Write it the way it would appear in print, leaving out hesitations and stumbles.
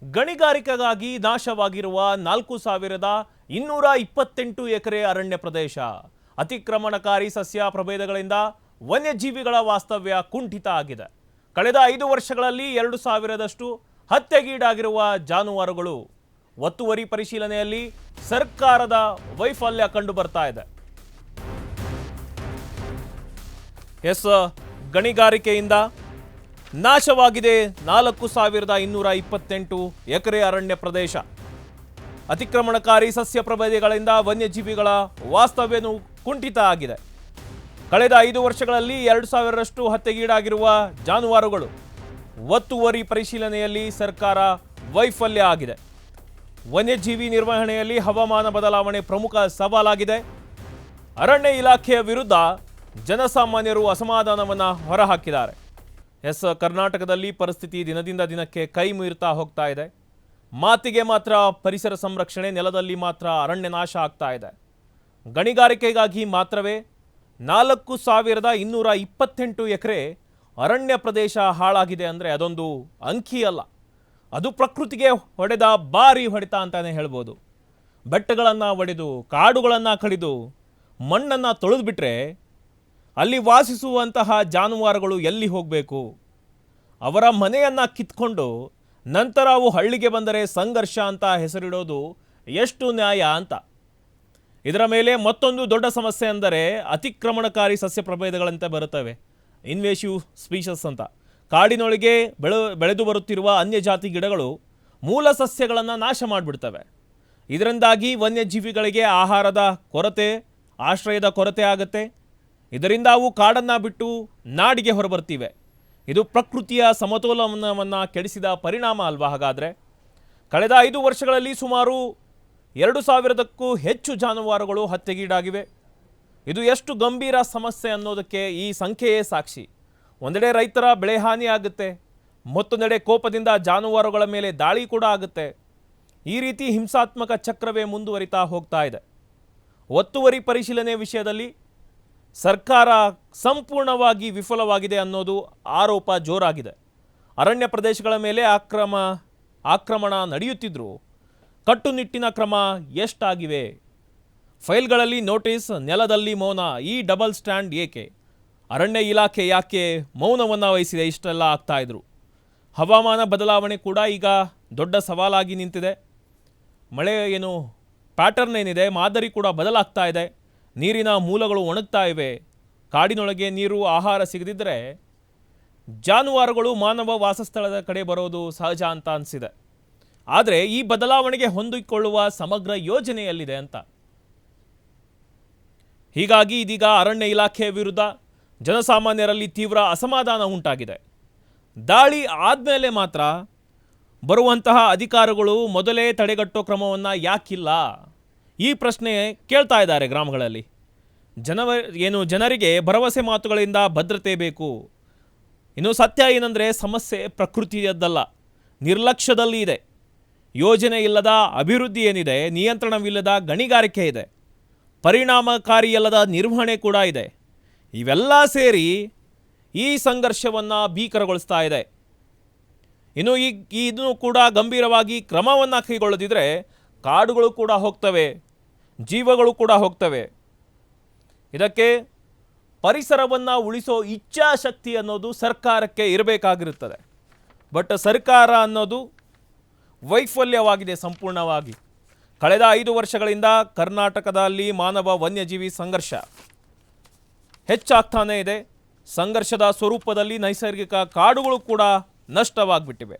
ಗಣಿಗಾರಿಕೆಗಾಗಿ ನಾಶವಾಗಿರುವ 4228 ಎಕರೆ ಅರಣ್ಯ ಪ್ರದೇಶ ಅತಿಕ್ರಮಣಕಾರಿ ಸಸ್ಯ ಪ್ರಭೇದಗಳಿಂದ ವನ್ಯಜೀವಿಗಳ ವಾಸ್ತವ್ಯ ಕುಂಠಿತ ಆಗಿದೆ. ಕಳೆದ 5 ವರ್ಷಗಳಲ್ಲಿ 2000ದಷ್ಟು ಹತ್ಯೆಗೀಡಾಗಿರುವ ಜಾನುವಾರುಗಳು ಒತ್ತುವರಿ ಪರಿಶೀಲನೆಯಲ್ಲಿ ಸರ್ಕಾರದ ವೈಫಲ್ಯ ಕಂಡು ಬರ್ತಾ ಇದೆ. ಗಣಿಗಾರಿಕೆಯಿಂದ ನಾಶವಾಗಿದೆ 4228 ಎಕರೆ ಅರಣ್ಯ ಪ್ರದೇಶ. ಅತಿಕ್ರಮಣಕಾರಿ ಸಸ್ಯ ಪ್ರಭೇದಗಳಿಂದ ವನ್ಯಜೀವಿಗಳ ವಾಸ್ತವ್ಯನೂ ಕುಂಠಿತ ಆಗಿದೆ. ಕಳೆದ 5 ವರ್ಷಗಳಲ್ಲಿ 2000ರಷ್ಟು ಹತ್ಯೆಗೀಡಾಗಿರುವ ಜಾನುವಾರುಗಳು ಒತ್ತುವರಿ ಪರಿಶೀಲನೆಯಲ್ಲಿ ಸರ್ಕಾರ ವೈಫಲ್ಯ ಆಗಿದೆ. ವನ್ಯಜೀವಿ ನಿರ್ವಹಣೆಯಲ್ಲಿ ಹವಾಮಾನ ಬದಲಾವಣೆ ಪ್ರಮುಖ ಸವಾಲಾಗಿದೆ. ಅರಣ್ಯ ಇಲಾಖೆಯ ವಿರುದ್ಧ ಜನಸಾಮಾನ್ಯರು ಅಸಮಾಧಾನವನ್ನು ಹೊರಹಾಕಿದ್ದಾರೆ. ಕರ್ನಾಟಕದಲ್ಲಿ ಪರಿಸ್ಥಿತಿ ದಿನದಿಂದ ದಿನಕ್ಕೆ ಕೈ ಮೀರ್ತಾ ಹೋಗ್ತಾ ಇದೆ. ಮಾತಿಗೆ ಮಾತ್ರ ಪರಿಸರ ಸಂರಕ್ಷಣೆ, ನೆಲದಲ್ಲಿ ಮಾತ್ರ ಅರಣ್ಯ ನಾಶ ಆಗ್ತಾ ಇದೆ. ಗಣಿಗಾರಿಕೆಗಾಗಿ ಮಾತ್ರವೇ 4228 ಎಕರೆ ಅರಣ್ಯ ಪ್ರದೇಶ ಹಾಳಾಗಿದೆ ಅಂದರೆ ಅದೊಂದು ಅಂಕಿ ಅಲ್ಲ, ಅದು ಪ್ರಕೃತಿಗೆ ಹೊಡೆದ ಭಾರಿ ಹೊಡೆತ ಅಂತಾನೆ ಹೇಳ್ಬೋದು. ಬೆಟ್ಟಗಳನ್ನು ಒಡೆದು, ಕಾಡುಗಳನ್ನು ಕಡಿದು, ಮಣ್ಣನ್ನು ತೊಳೆದುಬಿಟ್ರೆ ಅಲ್ಲಿ ವಾಸಿಸುವಂತಹ ಜಾನುವಾರುಗಳು ಎಲ್ಲಿ ಹೋಗಬೇಕು? ಅವರ ಮನೆಯನ್ನು ಕಿತ್ಕೊಂಡು ನಂತರ ಅವು ಹಳ್ಳಿಗೆ ಬಂದರೆ ಸಂಘರ್ಷ ಅಂತ ಹೆಸರಿಡೋದು ಎಷ್ಟು ನ್ಯಾಯ ಅಂತ. ಇದರ ಮೇಲೆ ಮತ್ತೊಂದು ದೊಡ್ಡ ಸಮಸ್ಯೆ ಅಂದರೆ ಅತಿಕ್ರಮಣಕಾರಿ ಸಸ್ಯ ಪ್ರಭೇದಗಳಂತೆ ಬರುತ್ತವೆ, ಇನ್ವೇಸಿವ್ ಸ್ಪೀಷಸ್ ಅಂತ. ಕಾಡಿನೊಳಗೆ ಬೆಳೆದು ಬರುತ್ತಿರುವ ಅನ್ಯ ಜಾತಿ ಗಿಡಗಳು ಮೂಲ ಸಸ್ಯಗಳನ್ನು ನಾಶ ಮಾಡಿಬಿಡ್ತವೆ. ಇದರಿಂದಾಗಿ ವನ್ಯಜೀವಿಗಳಿಗೆ ಆಹಾರದ ಕೊರತೆ, ಆಶ್ರಯದ ಕೊರತೆ ಆಗುತ್ತೆ. ಇದರಿಂದ ಅವು ಕಾಡನ್ನು ಬಿಟ್ಟು ನಾಡಿಗೆ ಹೊರಬರ್ತಿವೆ. ಇದು ಪ್ರಕೃತಿಯ ಸಮತೋಲನವನ್ನು ಕೆಡಿಸಿದ ಪರಿಣಾಮ ಅಲ್ವಾ? ಹಾಗಾದರೆ ಕಳೆದ 5 ವರ್ಷಗಳಲ್ಲಿ ಸುಮಾರು 2000ಕ್ಕೂ ಹೆಚ್ಚು ಜಾನುವಾರುಗಳು ಹತ್ಯೆಗೀಡಾಗಿವೆ. ಇದು ಎಷ್ಟು ಗಂಭೀರ ಸಮಸ್ಯೆ ಅನ್ನೋದಕ್ಕೆ ಈ ಸಂಖ್ಯೆಯೇ ಸಾಕ್ಷಿ. ಒಂದೆಡೆ ರೈತರ ಬೆಳೆ ಹಾನಿ ಆಗುತ್ತೆ, ಮತ್ತೊಂದೆಡೆ ಕೋಪದಿಂದ ಜಾನುವಾರುಗಳ ಮೇಲೆ ದಾಳಿ ಕೂಡ ಆಗುತ್ತೆ. ಈ ರೀತಿ ಹಿಂಸಾತ್ಮಕ ಚಕ್ರವೇ ಮುಂದುವರಿತಾ ಹೋಗ್ತಾ ಇದೆ. ಒತ್ತುವರಿ ಪರಿಶೀಲನೆ ವಿಷಯದಲ್ಲಿ ಸರ್ಕಾರ ಸಂಪೂರ್ಣವಾಗಿ ವಿಫಲವಾಗಿದೆ ಅನ್ನೋದು ಆರೋಪ ಜೋರಾಗಿದೆ. ಅರಣ್ಯ ಪ್ರದೇಶಗಳ ಮೇಲೆ ಆಕ್ರಮಣ ನಡೆಯುತ್ತಿದ್ದರೂ ಕಟ್ಟುನಿಟ್ಟಿನ ಕ್ರಮ ಎಷ್ಟಾಗಿವೆ? ಫೈಲ್ಗಳಲ್ಲಿ ನೋಟಿಸ್, ನೆಲದಲ್ಲಿ ಮೌನ. ಈ ಡಬಲ್ ಸ್ಟ್ಯಾಂಡ್ ಏಕೆ? ಅರಣ್ಯ ಇಲಾಖೆ ಯಾಕೆ ಮೌನವನ್ನು ವಹಿಸಿದೆ? ಇಷ್ಟೆಲ್ಲ ಆಗ್ತಾ ಇದ್ರು. ಹವಾಮಾನ ಬದಲಾವಣೆ ಕೂಡ ಈಗ ದೊಡ್ಡ ಸವಾಲಾಗಿ ನಿಂತಿದೆ. ಮಳೆ ಪ್ಯಾಟರ್ನ್ ಏನಿದೆ, ಮಾದರಿ ಕೂಡ ಬದಲಾಗ್ತಾ ಇದೆ. ನೀರಿನ ಮೂಲಗಳು ಒಣಗ್ತಾ ಇವೆ. ಕಾಡಿನೊಳಗೆ ನೀರು, ಆಹಾರ ಸಿಗದಿದ್ದರೆ ಜಾನುವಾರುಗಳು ಮಾನವ ವಾಸಸ್ಥಳದ ಕಡೆ ಬರೋದು ಸಹಜ ಅಂತ ಅನಿಸಿದೆ. ಆದರೆ ಈ ಬದಲಾವಣೆಗೆ ಹೊಂದಿಕೊಳ್ಳುವ ಸಮಗ್ರ ಯೋಜನೆ ಎಲ್ಲಿದೆ ಅಂತ. ಹೀಗಾಗಿ ಇದೀಗ ಅರಣ್ಯ ಇಲಾಖೆಯ ವಿರುದ್ಧ ಜನಸಾಮಾನ್ಯರಲ್ಲಿ ತೀವ್ರ ಅಸಮಾಧಾನ ಉಂಟಾಗಿದೆ. ದಾಳಿ ಆದಮೇಲೆ ಮಾತ್ರ ಬರುವಂತಹ ಅಧಿಕಾರಿಗಳು ಮೊದಲೇ ತಡೆಗಟ್ಟೋ ಕ್ರಮವನ್ನು ಯಾಕಿಲ್ಲ? ಈ ಪ್ರಶ್ನೆ ಕೇಳ್ತಾ ಇದ್ದಾರೆ ಗ್ರಾಮಗಳಲ್ಲಿ. ಜನರಿಗೆ ಭರವಸೆ ಮಾತುಗಳಿಂದ ಭದ್ರತೆ ಬೇಕು. ಇನ್ನು ಸತ್ಯ ಏನಂದರೆ ಸಮಸ್ಯೆ ಪ್ರಕೃತಿಯದ್ದಲ್ಲ, ನಿರ್ಲಕ್ಷ್ಯದಲ್ಲಿ ಇದೆ. ಯೋಜನೆ ಇಲ್ಲದ ಅಭಿವೃದ್ಧಿ ಏನಿದೆ, ನಿಯಂತ್ರಣವಿಲ್ಲದ ಗಣಿಗಾರಿಕೆ ಇದೆ, ಪರಿಣಾಮಕಾರಿಯಲ್ಲದ ನಿರ್ವಹಣೆ ಕೂಡ ಇದೆ. ಇವೆಲ್ಲ ಸೇರಿ ಈ ಸಂಘರ್ಷವನ್ನು ಭೀಕರಗೊಳಿಸ್ತಾ ಇದೆ. ಇನ್ನು ಇದನ್ನು ಕೂಡ ಗಂಭೀರವಾಗಿ ಕ್ರಮವನ್ನು ಕೈಗೊಳ್ಳದಿದ್ದರೆ ಕಾಡುಗಳು ಕೂಡ ಹೋಗ್ತವೆ, ಜೀವಗಳು ಕೂಡ ಹೋಗ್ತವೆ. ಇದಕ್ಕೆ ಪರಿಸರವನ್ನು ಉಳಿಸೋ ಇಚ್ಛಾಶಕ್ತಿ ಅನ್ನೋದು ಸರ್ಕಾರಕ್ಕೆ ಇರಬೇಕಾಗಿರುತ್ತದೆ. ಬಟ್ ಸರ್ಕಾರ ಅನ್ನೋದು ವೈಫಲ್ಯವಾಗಿದೆ ಸಂಪೂರ್ಣವಾಗಿ. ಕಳೆದ 5 ವರ್ಷಗಳಿಂದ ಕರ್ನಾಟಕದಲ್ಲಿ ಮಾನವ ವನ್ಯಜೀವಿ ಸಂಘರ್ಷ ಹೆಚ್ಚಾಗ್ತಾನೇ ಇದೆ. ಸಂಘರ್ಷದ ಸ್ವರೂಪದಲ್ಲಿ ನೈಸರ್ಗಿಕ ಕಾಡುಗಳು ಕೂಡ ನಷ್ಟವಾಗಿಬಿಟ್ಟಿವೆ.